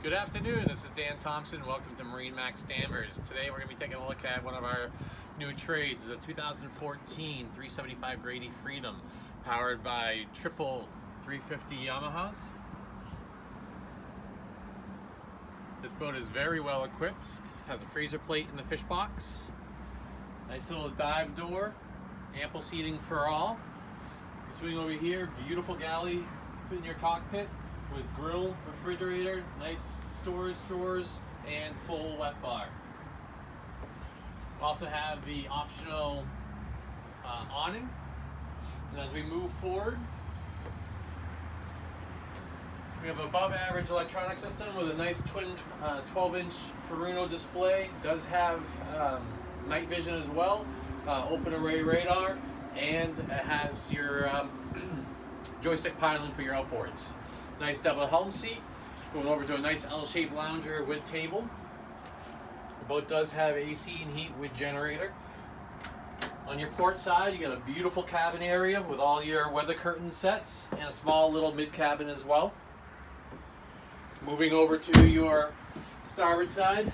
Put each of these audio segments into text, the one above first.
Good afternoon, this is Dan Thompson. Welcome to MarineMax Danvers. Today we're going to be taking a look at one of our new trades, the 2014 375 Grady Freedom, powered by triple 350 Yamahas. This boat is very well equipped, has a freezer plate in the fish box, nice little dive door, ample seating for all. You swing over here, beautiful galley in your cockpit, with grill, refrigerator, nice storage drawers, and full wet bar. We also have the optional awning. And as we move forward, we have above average electronic system with a nice twin 12-inch Furuno display. It does have night vision as well, open array radar, and it has your joystick piloting for your outboards. Nice double helm seat, going over to a nice L-shaped lounger with table. The boat does have AC and heat with generator. On your port side, you got a beautiful cabin area with all your weather curtain sets and a small little mid cabin as well. Moving over to your starboard side,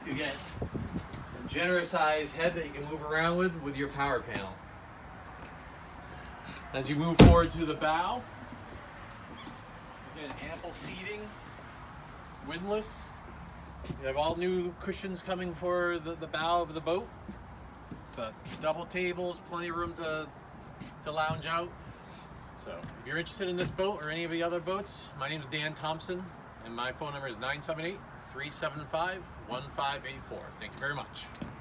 you get a generous sized head that you can move around with your power panel. As you move forward to the bow, again, ample seating, windlass. You have all new cushions coming for the bow of the boat. Got double tables, plenty of room to lounge out. So if you're interested in this boat or any of the other boats, my name is Dan Thompson and my phone number is 978-375-1584. Thank you very much.